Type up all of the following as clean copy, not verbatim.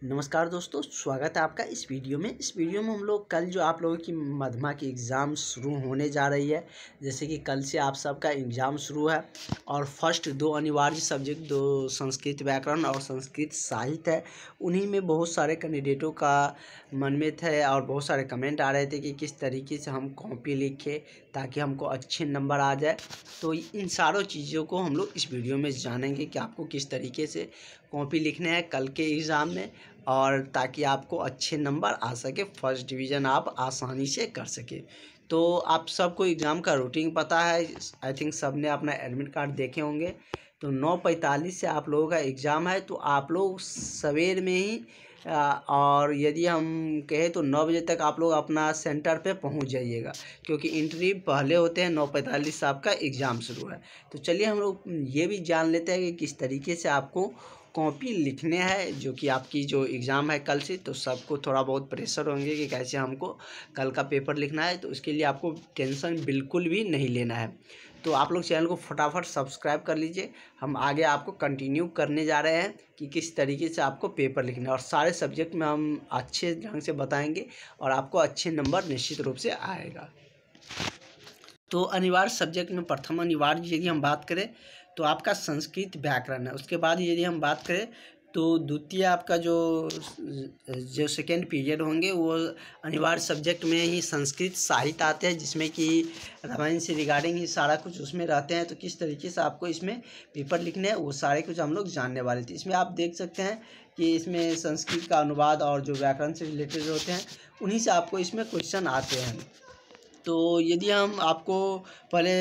नमस्कार दोस्तों, स्वागत है आपका इस वीडियो में। हम लोग कल जो आप लोगों की मध्यमा की एग्ज़ाम शुरू होने जा रही है, जैसे कि कल से आप सबका एग्ज़ाम शुरू है और फर्स्ट दो अनिवार्य सब्जेक्ट दो संस्कृत व्याकरण और संस्कृत साहित्य है। उन्हीं में बहुत सारे कैंडिडेटों का मनमेत है और बहुत सारे कमेंट आ रहे थे कि किस तरीके से हम कॉपी लिखें ताकि हमको अच्छे नंबर आ जाए। तो इन सारों चीज़ों को हम लोग इस वीडियो में जानेंगे कि आपको किस तरीके से कॉपी लिखने हैं कल के एग्ज़ाम में, और ताकि आपको अच्छे नंबर आ सके, फर्स्ट डिवीज़न आप आसानी से कर सके। तो आप सबको एग्ज़ाम का रूटीन पता है, आई थिंक सब ने अपना एडमिट कार्ड देखे होंगे। तो 9:45 से आप लोगों का एग्ज़ाम है, तो आप लोग सवेर में ही और यदि हम कहें तो 9 बजे तक आप लोग अपना सेंटर पे पहुंच जाइएगा, क्योंकि इंटरव्यू पहले होते हैं। 9:45 से आपका एग्ज़ाम शुरू है। तो चलिए हम लोग ये भी जान लेते हैं कि किस तरीके से आपको कॉपी लिखने हैं, जो कि आपकी जो एग्ज़ाम है कल से। तो सबको थोड़ा बहुत प्रेशर होंगे कि कैसे हमको कल का पेपर लिखना है, तो उसके लिए आपको टेंशन बिल्कुल भी नहीं लेना है। तो आप लोग चैनल को फटाफट सब्सक्राइब कर लीजिए। हम आगे आपको कंटिन्यू करने जा रहे हैं कि किस तरीके से आपको पेपर लिखना है, और सारे सब्जेक्ट में हम अच्छे ढंग से बताएंगे और आपको अच्छे नंबर निश्चित रूप से आएगा। तो अनिवार्य सब्जेक्ट में प्रथम अनिवार्य यदि हम बात करें तो आपका संस्कृत व्याकरण है। उसके बाद यदि हम बात करें तो द्वितीय आपका जो सेकेंड पीरियड होंगे वो अनिवार्य सब्जेक्ट में ही संस्कृत साहित्य आते हैं, जिसमें कि रामायण से रिगार्डिंग ही सारा कुछ उसमें रहते हैं। तो किस तरीके से आपको इसमें पेपर लिखने हैं वो सारे कुछ हम लोग जानने वाले थे। इसमें आप देख सकते हैं कि इसमें संस्कृत का अनुवाद और जो व्याकरण से रिलेटेड होते हैं उन्हीं से आपको इसमें क्वेश्चन आते हैं। तो यदि हम आपको पहले,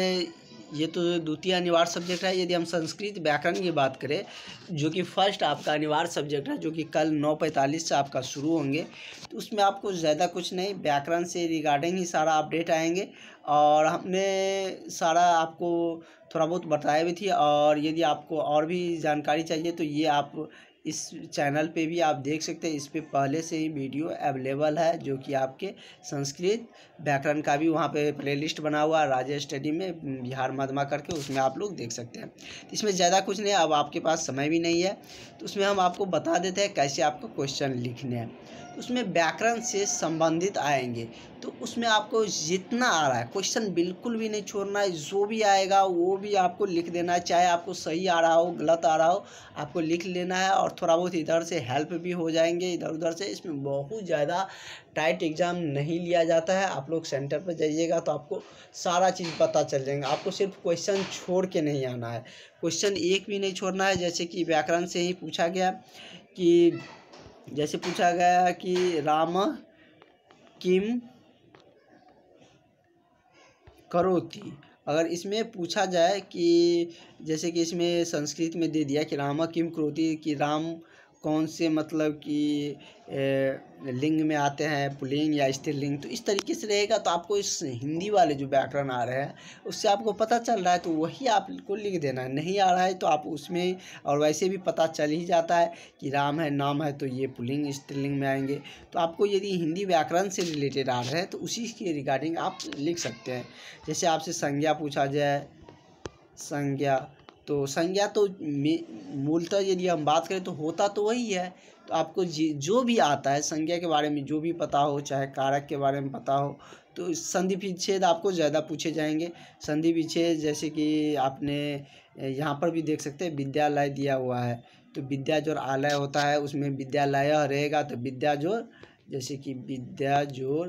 ये तो द्वितीय अनिवार्य सब्जेक्ट है। यदि हम संस्कृत व्याकरण की बात करें, जो कि फर्स्ट आपका अनिवार्य सब्जेक्ट है, जो कि कल 9:45 से आपका शुरू होंगे, तो उसमें आपको ज़्यादा कुछ नहीं, व्याकरण से रिगार्डिंग ही सारा अपडेट आएंगे। और हमने सारा आपको थोड़ा बहुत बताया भी थी। और यदि आपको और भी जानकारी चाहिए तो ये आप इस चैनल पे भी आप देख सकते हैं। इस पे पहले से ही वीडियो अवेलेबल है, जो कि आपके संस्कृत व्याकरण का भी वहाँ पे प्लेलिस्ट बना हुआ है, राजेश स्टडी में बिहार मध्यमा करके, उसमें आप लोग देख सकते हैं। इसमें ज़्यादा कुछ नहीं, अब आपके पास समय भी नहीं है, तो उसमें हम आपको बता देते हैं कैसे आपको क्वेश्चन लिखने हैं। तो उसमें व्याकरण से संबंधित आएंगे, तो उसमें आपको जितना आ रहा है क्वेश्चन बिल्कुल भी नहीं छोड़ना है। जो भी आएगा वो भी आपको लिख देना है, चाहे आपको सही आ रहा हो गलत आ रहा हो, आपको लिख लेना है। और थोड़ा बहुत इधर से हेल्प भी हो जाएंगे इधर उधर से। इसमें बहुत ज़्यादा टाइट एग्ज़ाम नहीं लिया जाता है। आप लोग सेंटर पर जाइएगा तो आपको सारा चीज़ पता चल जाएगा। आपको सिर्फ क्वेश्चन छोड़ के नहीं आना है, क्वेश्चन एक भी नहीं छोड़ना है। जैसे कि व्याकरण से ही पूछा गया कि, जैसे पूछा गया कि राम किम करोति, अगर इसमें पूछा जाए कि, जैसे कि इसमें संस्कृत में दे दिया कि राम किम करोति, कि राम कौन से मतलब कि लिंग में आते हैं, पुल्लिंग या स्त्रीलिंग, तो इस तरीके से रहेगा। तो आपको इस हिंदी वाले जो व्याकरण आ रहे हैं उससे आपको पता चल रहा है, तो वही आपको लिख देना है। नहीं आ रहा है तो आप उसमें, और वैसे भी पता चल ही जाता है कि राम है, नाम है, तो ये पुल्लिंग स्त्रीलिंग में आएंगे। तो आपको यदि हिंदी व्याकरण से रिलेटेड आ रहे हैं तो उसी के रिगार्डिंग आप लिख सकते हैं। जैसे आपसे संज्ञा पूछा जाए, संज्ञा, तो संज्ञा तो मूलतः यदि हम बात करें तो होता तो वही है। तो आपको जो भी आता है संज्ञा के बारे में, जो भी पता हो, चाहे कारक के बारे में पता हो, तो संधि विच्छेद आपको ज़्यादा पूछे जाएंगे। संधि विच्छेद जैसे कि आपने यहाँ पर भी देख सकते हैं, विद्यालय दिया हुआ है, तो विद्या जोड़ आलय होता है, उसमें विद्यालय रहेगा तो विद्या जोड़, जैसे कि विद्या जोड़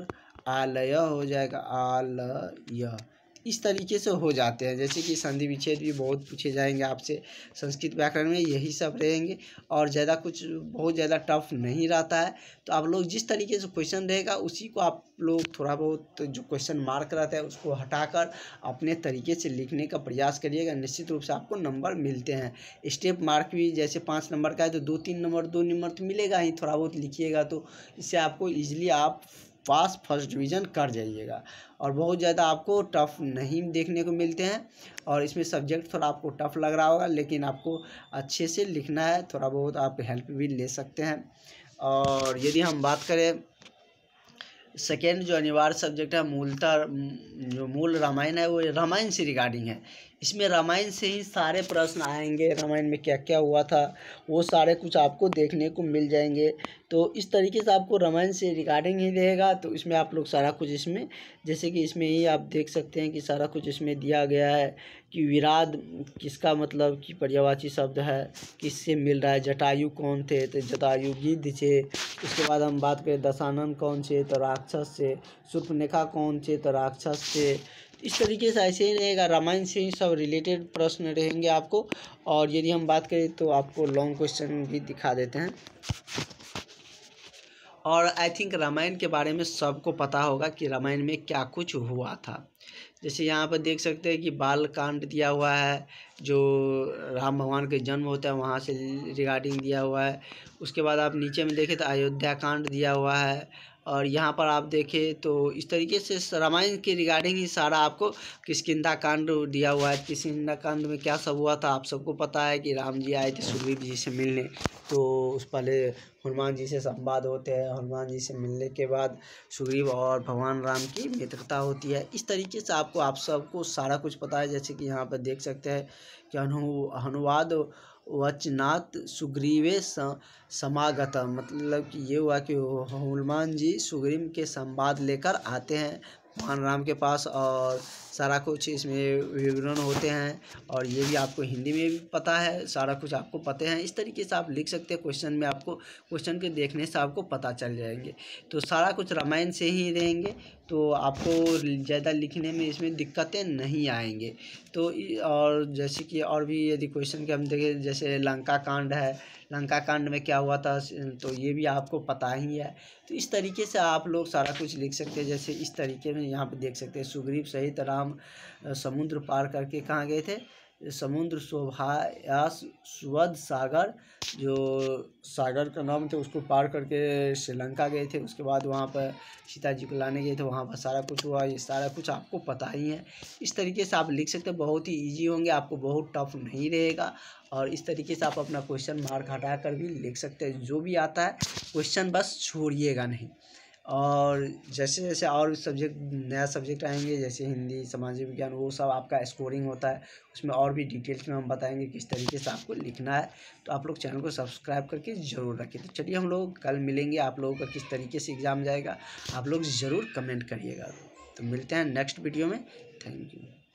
आलय हो जाएगा, आलय, इस तरीके से हो जाते हैं। जैसे कि संधि विच्छेद भी बहुत पूछे जाएंगे आपसे संस्कृत व्याकरण में, यही सब रहेंगे। और ज़्यादा कुछ बहुत ज़्यादा टफ नहीं रहता है। तो आप लोग जिस तरीके से क्वेश्चन रहेगा उसी को आप लोग थोड़ा बहुत जो क्वेश्चन मार्क रहता है उसको हटाकर अपने तरीके से लिखने का प्रयास करिएगा। निश्चित रूप से आपको नंबर मिलते हैं। स्टेप मार्क भी जैसे 5 नंबर का है तो 2-3 नंबर 2 नंबर तो मिलेगा ही, थोड़ा बहुत लिखिएगा तो इससे आपको ईजिली आप पास फर्स्ट डिवीज़न कर जाइएगा। और बहुत ज़्यादा आपको टफ़ नहीं देखने को मिलते हैं। और इसमें सब्जेक्ट थोड़ा आपको टफ़ लग रहा होगा, लेकिन आपको अच्छे से लिखना है, थोड़ा बहुत आप हेल्प भी ले सकते हैं। और यदि हम बात करें सेकेंड जो अनिवार्य सब्जेक्ट है, मूलतः जो मूल रामायण है वो रामायण से रिगार्डिंग है। इसमें रामायण से ही सारे प्रश्न आएंगे, रामायण में क्या क्या हुआ था वो सारे कुछ आपको देखने को मिल जाएंगे। तो इस तरीके से आपको रामायण से रिगार्डिंग ही रहेगा। तो इसमें आप लोग सारा कुछ इसमें, जैसे कि इसमें ही आप देख सकते हैं कि सारा कुछ इसमें दिया गया है कि विराट किसका मतलब कि पर्यायवाची शब्द है, किससे मिल रहा है, जटायु कौन थे तो जटायु गिद्ध थे। उसके बाद हम बात करें दशानन कौन थे तो राक्षस से, शूर्पणखा कौन थे तो राक्षस थे। इस तरीके से ऐसे ही रहेगा, रामायण से ही सब रिलेटेड प्रश्न रहेंगे आपको। और यदि हम बात करें तो आपको लॉन्ग क्वेश्चन भी दिखा देते हैं। और आई थिंक रामायण के बारे में सबको पता होगा कि रामायण में क्या कुछ हुआ था। जैसे यहाँ पर देख सकते हैं कि बाल कांड दिया हुआ है, जो राम भगवान के जन्म होता है वहाँ से रिगार्डिंग दिया हुआ है। उसके बाद आप नीचे में देखें तो अयोध्या कांड दिया हुआ है। और यहाँ पर आप देखें तो इस तरीके से रामायण के रिगार्डिंग ही सारा आपको किष्किंधा कांड दिया हुआ है। किष्किंधा कांड में क्या सब हुआ था आप सबको पता है कि राम जी आए थे सुग्रीव जी से मिलने। तो उस पहले हनुमान जी से संवाद होते हैं, हनुमान जी से मिलने के बाद सुग्रीव और भगवान राम की मित्रता होती है। इस तरीके से आप सबको सारा कुछ पता है। जैसे कि यहाँ पर देख सकते हैं कि अनुवाद वचनात् सुग्रीवे समागत, मतलब कि ये हुआ कि हनुमान जी सुग्रीव के संवाद लेकर आते हैं भगवान राम के पास, और सारा कुछ इसमें विवरण होते हैं। और ये भी आपको हिंदी में भी पता है, सारा कुछ आपको पता है। इस तरीके से आप लिख सकते हैं क्वेश्चन में, आपको क्वेश्चन के देखने से आपको पता चल जाएंगे। तो सारा कुछ रामायण से ही रहेंगे, तो आपको ज़्यादा लिखने में इसमें दिक्कतें नहीं आएंगे। तो और जैसे कि और भी यदि क्वेश्चन के हम देखें, जैसे लंका कांड है, लंका कांड में क्या हुआ था तो ये भी आपको पता ही है। तो इस तरीके से आप लोग सारा कुछ लिख सकते हैं। जैसे इस तरीके में यहाँ पे देख सकते हैं सुग्रीव सहित राम समुद्र पार करके कहाँ गए थे, समुद्र शोभाया सुवध सागर, जो सागर का नाम थे उसको पार करके श्रीलंका गए थे। उसके बाद वहाँ पर सीता जी को लाने गए थे, वहाँ पर सारा कुछ हुआ। ये सारा कुछ आपको पता ही है। इस तरीके से आप लिख सकते हैं, बहुत ही इजी होंगे, आपको बहुत टफ नहीं रहेगा। और इस तरीके से आप अपना क्वेश्चन मार्क हटा कर भी लिख सकते हैं। जो भी आता है क्वेश्चन बस छोड़िएगा नहीं। और जैसे जैसे और सब्जेक्ट नया सब्जेक्ट आएंगे, जैसे हिंदी, सामाजिक विज्ञान, वो सब आपका स्कोरिंग होता है, उसमें और भी डिटेल्स में हम बताएंगे किस तरीके से आपको लिखना है। तो आप लोग चैनल को सब्सक्राइब करके ज़रूर रखें। तो चलिए हम लोग कल मिलेंगे। आप लोगों का किस तरीके से एग्ज़ाम जाएगा आप लोग ज़रूर कमेंट करिएगा। तो मिलते हैं नेक्स्ट वीडियो में। Thank you.